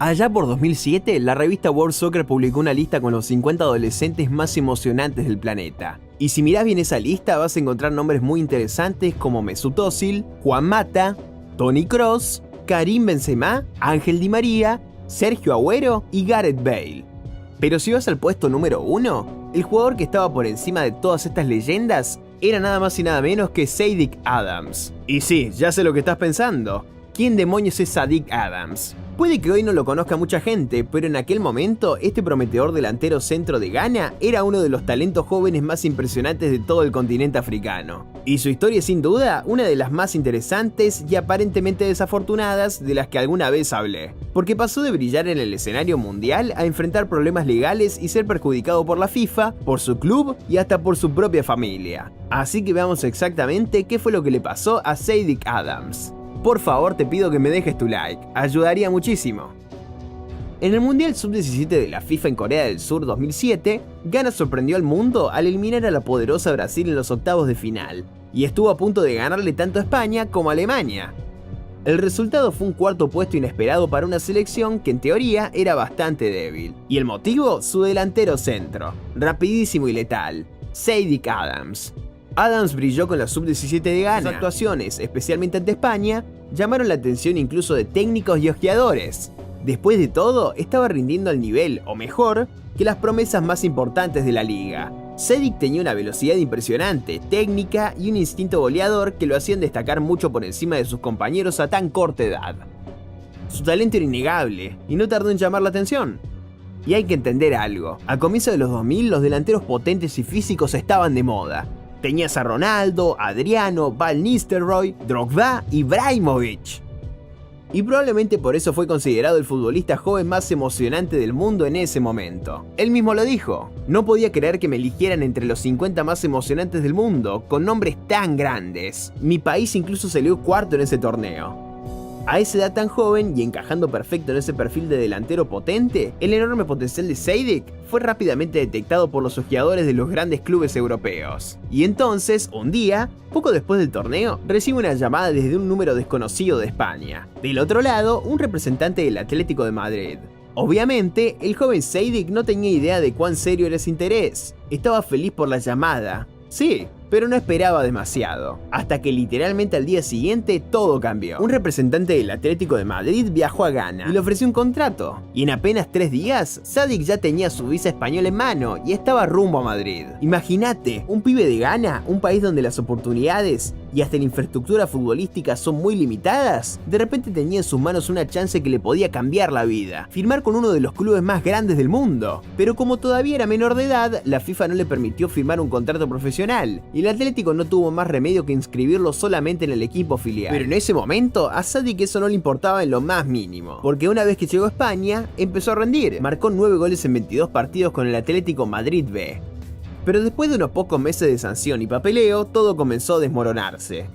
Allá por 2007, la revista World Soccer publicó una lista con los 50 adolescentes más emocionantes del planeta. Y si mirás bien esa lista, vas a encontrar nombres muy interesantes como Mesut Özil, Juan Mata, Toni Kroos, Karim Benzema, Ángel Di María, Sergio Agüero y Gareth Bale. Pero si vas al puesto número 1, el jugador que estaba por encima de todas estas leyendas era nada más y nada menos que Sadik Adams. Y sí, ya sé lo que estás pensando. ¿Quién demonios es Sadik Adams? Puede que hoy no lo conozca mucha gente, pero en aquel momento este prometedor delantero centro de Ghana era uno de los talentos jóvenes más impresionantes de todo el continente africano. Y su historia es sin duda una de las más interesantes y aparentemente desafortunadas de las que alguna vez hablé, porque pasó de brillar en el escenario mundial a enfrentar problemas legales y ser perjudicado por la FIFA, por su club y hasta por su propia familia. Así que veamos exactamente qué fue lo que le pasó a Sadik Adams. Por favor, te pido que me dejes tu like, ayudaría muchísimo. En el Mundial Sub-17 de la FIFA en Corea del Sur 2007, Ghana sorprendió al mundo al eliminar a la poderosa Brasil en los octavos de final, y estuvo a punto de ganarle tanto a España como a Alemania. El resultado fue un cuarto puesto inesperado para una selección que en teoría era bastante débil. ¿Y el motivo? Su delantero centro, rapidísimo y letal, Sadik Adams. Adams brilló con la Sub-17 de Ghana. Sus actuaciones, especialmente ante España, llamaron la atención incluso de técnicos y ojeadores. Después de todo, estaba rindiendo al nivel, o mejor, que las promesas más importantes de la liga. Sadik tenía una velocidad impresionante, técnica y un instinto goleador que lo hacían destacar mucho por encima de sus compañeros a tan corta edad. Su talento era innegable, y no tardó en llamar la atención. Y hay que entender algo, a comienzos de los 2000 los delanteros potentes y físicos estaban de moda. Tenías a Ronaldo, Adriano, Van Nistelrooy, Drogba y Ibrahimovic. Y probablemente por eso fue considerado el futbolista joven más emocionante del mundo en ese momento. Él mismo lo dijo: no podía creer que me eligieran entre los 50 más emocionantes del mundo, con nombres tan grandes. Mi país incluso salió cuarto en ese torneo. A esa edad tan joven y encajando perfecto en ese perfil de delantero potente, el enorme potencial de Sadik fue rápidamente detectado por los ojeadores de los grandes clubes europeos. Y entonces, un día, poco después del torneo, recibe una llamada desde un número desconocido de España. Del otro lado, un representante del Atlético de Madrid. Obviamente, el joven Sadik no tenía idea de cuán serio era ese interés. Estaba feliz por la llamada. Sí, pero no esperaba demasiado, hasta que literalmente al día siguiente todo cambió. Un representante del Atlético de Madrid viajó a Ghana y le ofreció un contrato, y en apenas 3 días, Sadik ya tenía su visa española en mano y estaba rumbo a Madrid. Imagínate, un pibe de Ghana, un país donde las oportunidades y hasta la infraestructura futbolística son muy limitadas, de repente tenía en sus manos una chance que le podía cambiar la vida, firmar con uno de los clubes más grandes del mundo. Pero como todavía era menor de edad, la FIFA no le permitió firmar un contrato profesional, y el Atlético no tuvo más remedio que inscribirlo solamente en el equipo filial. Pero en ese momento, a Sadik eso no le importaba en lo más mínimo, porque una vez que llegó a España, empezó a rendir. Marcó 9 goles en 22 partidos con el Atlético Madrid B. Pero después de unos pocos meses de sanción y papeleo, todo comenzó a desmoronarse.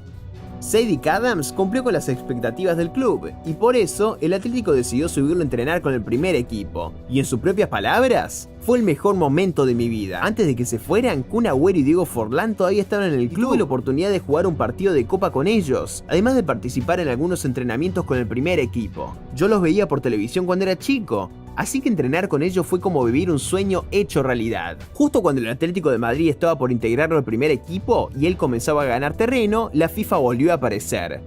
Sadik Adams cumplió con las expectativas del club, y por eso el Atlético decidió subirlo a entrenar con el primer equipo. Y en sus propias palabras, fue el mejor momento de mi vida. Antes de que se fueran, Kun Agüero y Diego Forlán todavía estaban en el club. Tuve la oportunidad de jugar un partido de copa con ellos, además de participar en algunos entrenamientos con el primer equipo. Yo los veía por televisión cuando era chico, así que entrenar con ellos fue como vivir un sueño hecho realidad. Justo cuando el Atlético de Madrid estaba por integrarlo al primer equipo y él comenzaba a ganar terreno, la FIFA volvió a aparecer.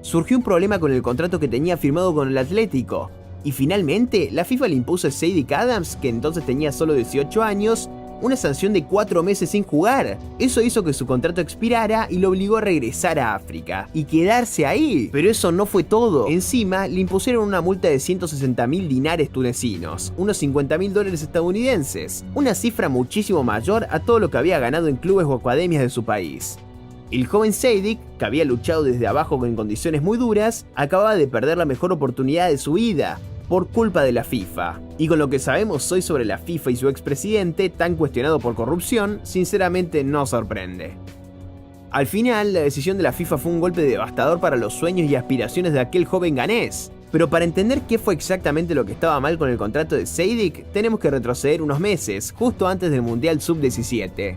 Surgió un problema con el contrato que tenía firmado con el Atlético, y finalmente la FIFA le impuso a Sadik Adams, que entonces tenía solo 18 años, una sanción de 4 meses sin jugar. Eso hizo que su contrato expirara y lo obligó a regresar a África y quedarse ahí. Pero eso no fue todo. Encima le impusieron una multa de 160.000 dinares tunecinos, unos $50.000 estadounidenses, una cifra muchísimo mayor a todo lo que había ganado en clubes o academias de su país. El joven Sadik, que había luchado desde abajo en condiciones muy duras, acababa de perder la mejor oportunidad de su vida por culpa de la FIFA. Y con lo que sabemos hoy sobre la FIFA y su expresidente, tan cuestionado por corrupción, sinceramente no sorprende. Al final, la decisión de la FIFA fue un golpe devastador para los sueños y aspiraciones de aquel joven ganés. Pero para entender qué fue exactamente lo que estaba mal con el contrato de Sadik, tenemos que retroceder unos meses, justo antes del Mundial Sub-17.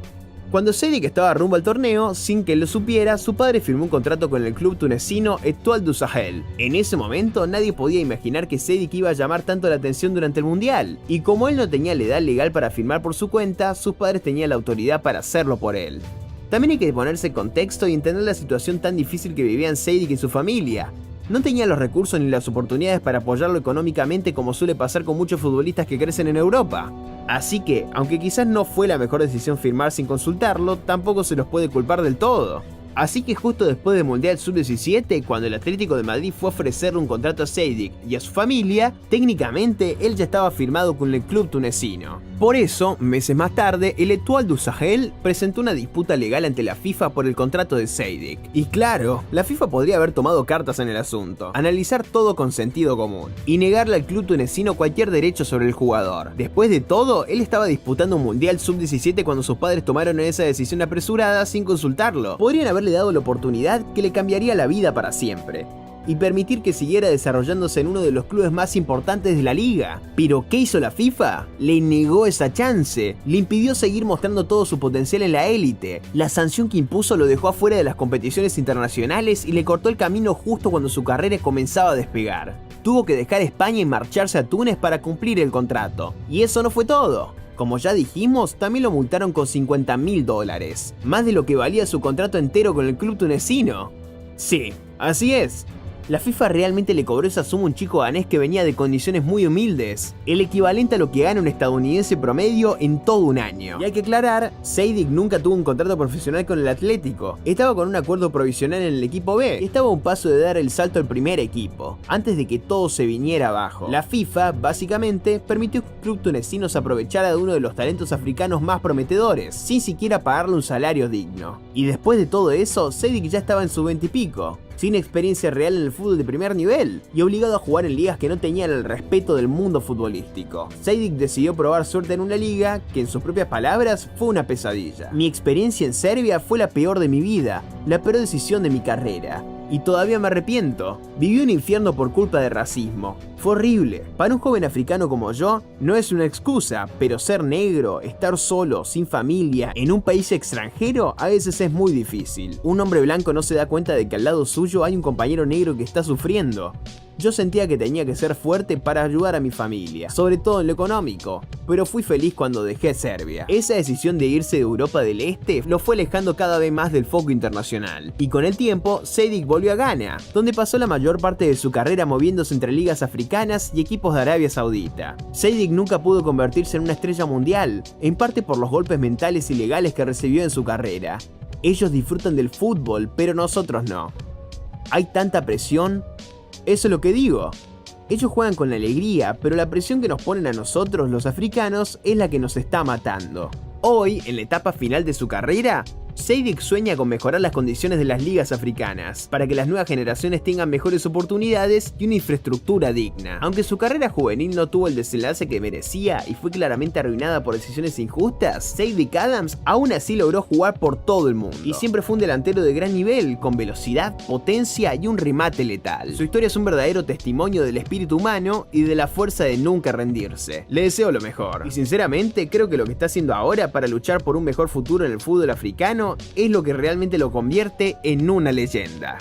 Cuando Seydik estaba rumbo al torneo, sin que él lo supiera, su padre firmó un contrato con el club tunecino Etoile du Sahel. En ese momento nadie podía imaginar que Seydik iba a llamar tanto la atención durante el mundial, y como él no tenía la edad legal para firmar por su cuenta, sus padres tenían la autoridad para hacerlo por él. También hay que ponerse en contexto y entender la situación tan difícil que vivían Seydik y su familia. No tenía los recursos ni las oportunidades para apoyarlo económicamente como suele pasar con muchos futbolistas que crecen en Europa. Así que, aunque quizás no fue la mejor decisión firmar sin consultarlo, tampoco se los puede culpar del todo. Así que justo después del Mundial Sub-17, cuando el Atlético de Madrid fue a ofrecerle un contrato a Seydik y a su familia, técnicamente él ya estaba firmado con el club tunecino. Por eso, meses más tarde, el Etoile du Sahel presentó una disputa legal ante la FIFA por el contrato de Seydik. Y claro, la FIFA podría haber tomado cartas en el asunto, analizar todo con sentido común, y negarle al club tunecino cualquier derecho sobre el jugador. Después de todo, él estaba disputando un Mundial Sub-17 cuando sus padres tomaron esa decisión apresurada sin consultarlo. Podrían haberle dado la oportunidad que le cambiaría la vida para siempre y permitir que siguiera desarrollándose en uno de los clubes más importantes de la liga. Pero ¿qué hizo la FIFA? Le negó esa chance, le impidió seguir mostrando todo su potencial en la élite. La sanción que impuso lo dejó afuera de las competiciones internacionales y le cortó el camino justo cuando su carrera comenzaba a despegar. Tuvo que dejar España y marcharse a Túnez para cumplir el contrato. Y eso no fue todo. Como ya dijimos, también lo multaron con $50.000, más de lo que valía su contrato entero con el club tunecino. Sí, así es. La FIFA realmente le cobró esa suma a un chico ganés que venía de condiciones muy humildes, el equivalente a lo que gana un estadounidense promedio en todo un año. Y hay que aclarar, Seydik nunca tuvo un contrato profesional con el Atlético, estaba con un acuerdo provisional en el equipo B, estaba a un paso de dar el salto al primer equipo, antes de que todo se viniera abajo. La FIFA, básicamente, permitió que el club tunecino se aprovechara de uno de los talentos africanos más prometedores, sin siquiera pagarle un salario digno. Y después de todo eso, Seydik ya estaba en su 20 y pico. Sin experiencia real en el fútbol de primer nivel y obligado a jugar en ligas que no tenían el respeto del mundo futbolístico. Seydik decidió probar suerte en una liga que, en sus propias palabras, fue una pesadilla. Mi experiencia en Serbia fue la peor de mi vida, la peor decisión de mi carrera. Y todavía me arrepiento. Viví un infierno por culpa de racismo. Fue horrible. Para un joven africano como yo, no es una excusa, pero ser negro, estar solo, sin familia, en un país extranjero, a veces es muy difícil. Un hombre blanco no se da cuenta de que al lado suyo hay un compañero negro que está sufriendo. Yo sentía que tenía que ser fuerte para ayudar a mi familia, sobre todo en lo económico, pero fui feliz cuando dejé Serbia. Esa decisión de irse de Europa del Este lo fue alejando cada vez más del foco internacional, y con el tiempo Seydik volvió a Ghana, donde pasó la mayor parte de su carrera moviéndose entre ligas africanas y equipos de Arabia Saudita. Seydik nunca pudo convertirse en una estrella mundial, en parte por los golpes mentales y legales que recibió en su carrera. Ellos disfrutan del fútbol, pero nosotros no. Hay tanta presión. Eso es lo que digo. Ellos juegan con la alegría, pero la presión que nos ponen a nosotros, los africanos, es la que nos está matando. Hoy, en la etapa final de su carrera, Seydik sueña con mejorar las condiciones de las ligas africanas, para que las nuevas generaciones tengan mejores oportunidades y una infraestructura digna. Aunque su carrera juvenil no tuvo el desenlace que merecía y fue claramente arruinada por decisiones injustas, Seydik Adams aún así logró jugar por todo el mundo. Y siempre fue un delantero de gran nivel, con velocidad, potencia y un remate letal. Su historia es un verdadero testimonio del espíritu humano y de la fuerza de nunca rendirse. Le deseo lo mejor. Y sinceramente creo que lo que está haciendo ahora para luchar por un mejor futuro en el fútbol africano es lo que realmente lo convierte en una leyenda.